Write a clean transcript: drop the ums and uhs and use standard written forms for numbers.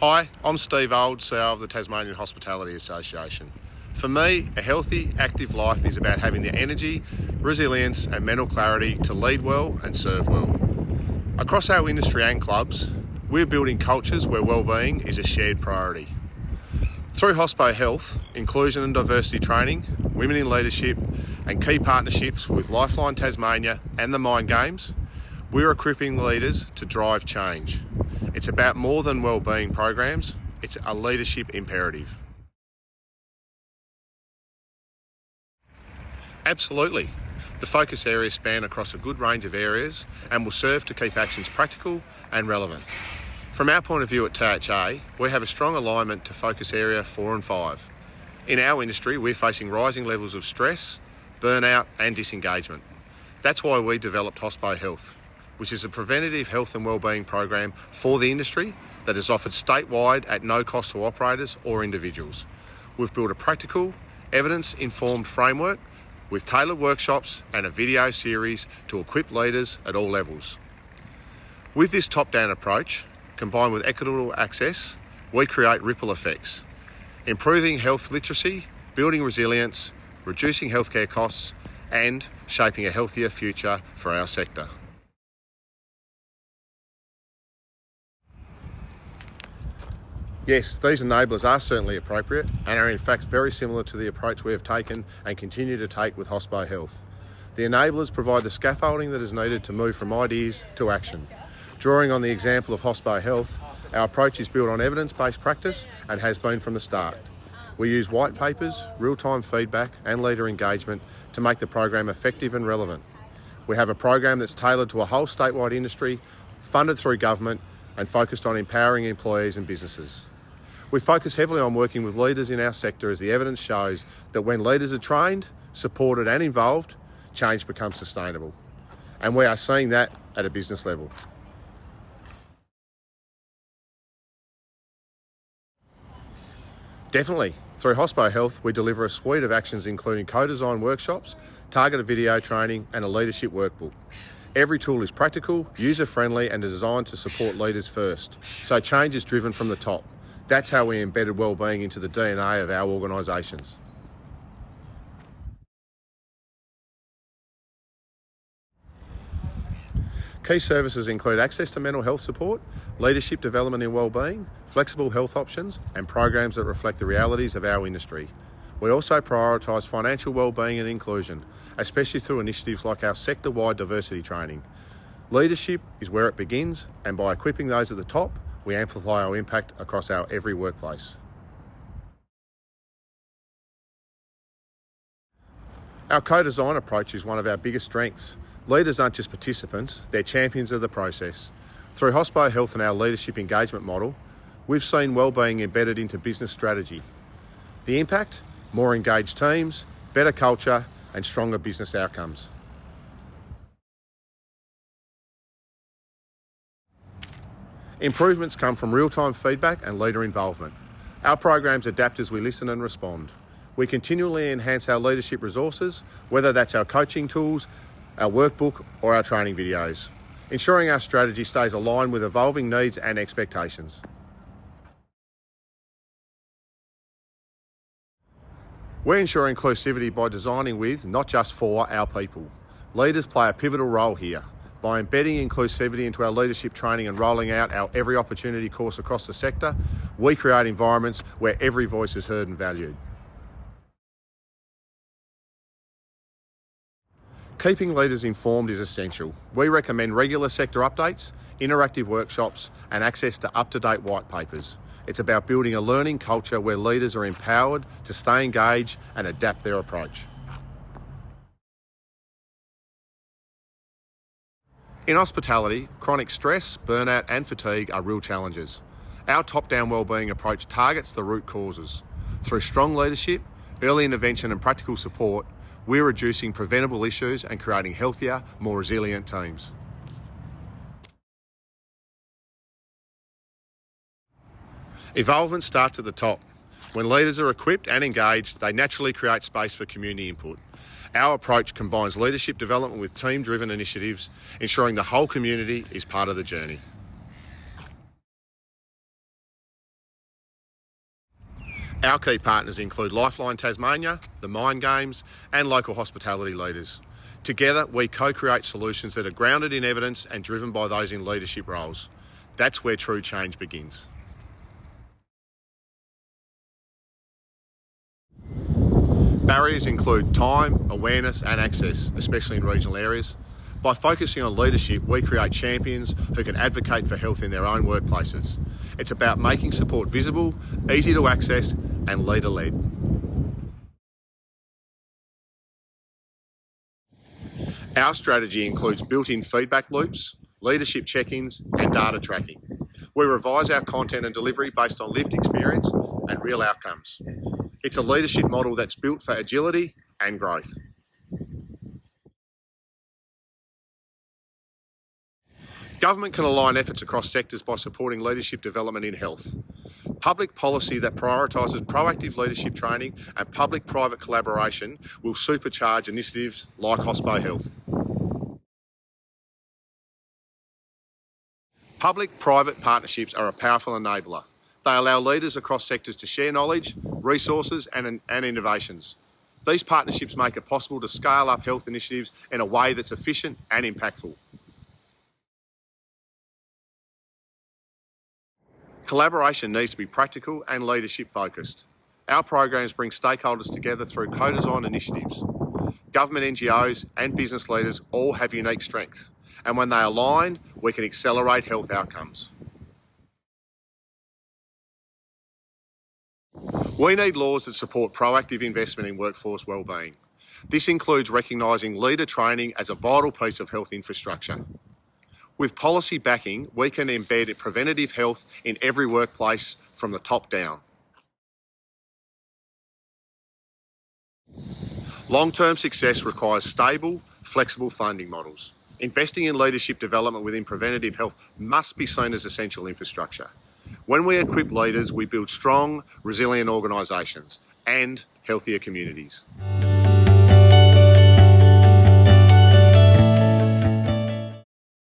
Hi, I'm Steve Old, CEO of the Tasmanian Hospitality Association. For me, a healthy, active life is about having the energy, resilience and mental clarity to lead well and serve well. Across our industry and clubs, we're building cultures where wellbeing is a shared priority. Through HOSPO Health, inclusion and diversity training, women in leadership and key partnerships with Lifeline Tasmania and the Mind Games, we're equipping leaders to drive change. It's about more than wellbeing programs, it's a leadership imperative. Absolutely. The focus areas span across a good range of areas and will serve to keep actions practical and relevant. From our point of view at THA, we have a strong alignment to focus area 4 and 5. In our industry, we're facing rising levels of stress, burnout and disengagement. That's why we developed HOSPO Health, which is a preventative health and wellbeing program for the industry that is offered statewide at no cost to operators or individuals. We've built a practical, evidence-informed framework with tailored workshops and a video series to equip leaders at all levels. With this top-down approach, combined with equitable access, we create ripple effects, improving health literacy, building resilience, reducing healthcare costs, and shaping a healthier future for our sector. Yes, these enablers are certainly appropriate and are in fact very similar to the approach we have taken and continue to take with HOSPO Health. The enablers provide the scaffolding that is needed to move from ideas to action. Drawing on the example of HOSPO Health, our approach is built on evidence-based practice and has been from the start. We use white papers, real-time feedback and leader engagement to make the program effective and relevant. We have a program that's tailored to a whole statewide industry, funded through government and focused on empowering employees and businesses. We focus heavily on working with leaders in our sector as the evidence shows that when leaders are trained, supported and involved, change becomes sustainable. And we are seeing that at a business level. Definitely. Through HOSPO Health, we deliver a suite of actions including co-design workshops, targeted video training and a leadership workbook. Every tool is practical, user-friendly and designed to support leaders first, so change is driven from the top. That's how we embedded wellbeing into the DNA of our organisations. Key services include access to mental health support, leadership development in wellbeing, flexible health options and programs that reflect the realities of our industry. We also prioritise financial wellbeing and inclusion, especially through initiatives like our sector-wide diversity training. Leadership is where it begins, and by equipping those at the top, we amplify our impact across our every workplace. Our co-design approach is one of our biggest strengths. Leaders aren't just participants, they're champions of the process. Through HOSPO Health and our leadership engagement model, we've seen wellbeing embedded into business strategy. The impact? More engaged teams, better culture and stronger business outcomes. Improvements come from real-time feedback and leader involvement. Our programs adapt as we listen and respond. We continually enhance our leadership resources, whether that's our coaching tools, our workbook or our training videos, ensuring our strategy stays aligned with evolving needs and expectations. We ensure inclusivity by designing with, not just for, our people. Leaders play a pivotal role here. By embedding inclusivity into our leadership training and rolling out our Every Opportunity course across the sector, we create environments where every voice is heard and valued. Keeping leaders informed is essential. We recommend regular sector updates, interactive workshops and access to up-to-date white papers. It's about building a learning culture where leaders are empowered to stay engaged and adapt their approach. In hospitality, chronic stress, burnout and fatigue are real challenges. Our top-down wellbeing approach targets the root causes. Through strong leadership, early intervention and practical support, we're reducing preventable issues and creating healthier, more resilient teams. Involvement starts at the top. When leaders are equipped and engaged, they naturally create space for community input. Our approach combines leadership development with team-driven initiatives, ensuring the whole community is part of the journey. Our key partners include Lifeline Tasmania, the Mind Games, and local hospitality leaders. Together, we co-create solutions that are grounded in evidence and driven by those in leadership roles. That's where true change begins. Barriers include time, awareness and access, especially in regional areas. By focusing on leadership, we create champions who can advocate for health in their own workplaces. It's about making support visible, easy to access and leader-led. Our strategy includes built-in feedback loops, leadership check-ins and data tracking. We revise our content and delivery based on lived experience and real outcomes. It's a leadership model that's built for agility and growth. Government can align efforts across sectors by supporting leadership development in health. Public policy that prioritises proactive leadership training and public-private collaboration will supercharge initiatives like HOSPO Health. Public-private partnerships are a powerful enabler. They allow leaders across sectors to share knowledge, resources and innovations. These partnerships make it possible to scale up health initiatives in a way that's efficient and impactful. Collaboration needs to be practical and leadership focused. Our programs bring stakeholders together through co-design initiatives. Government, NGOs and business leaders all have unique strengths, and when they align, we can accelerate health outcomes. We need laws that support proactive investment in workforce wellbeing. This includes recognising leader training as a vital piece of health infrastructure. With policy backing, we can embed preventative health in every workplace from the top down. Long-term success requires stable, flexible funding models. Investing in leadership development within preventative health must be seen as essential infrastructure. When we equip leaders, we build strong, resilient organisations and healthier communities.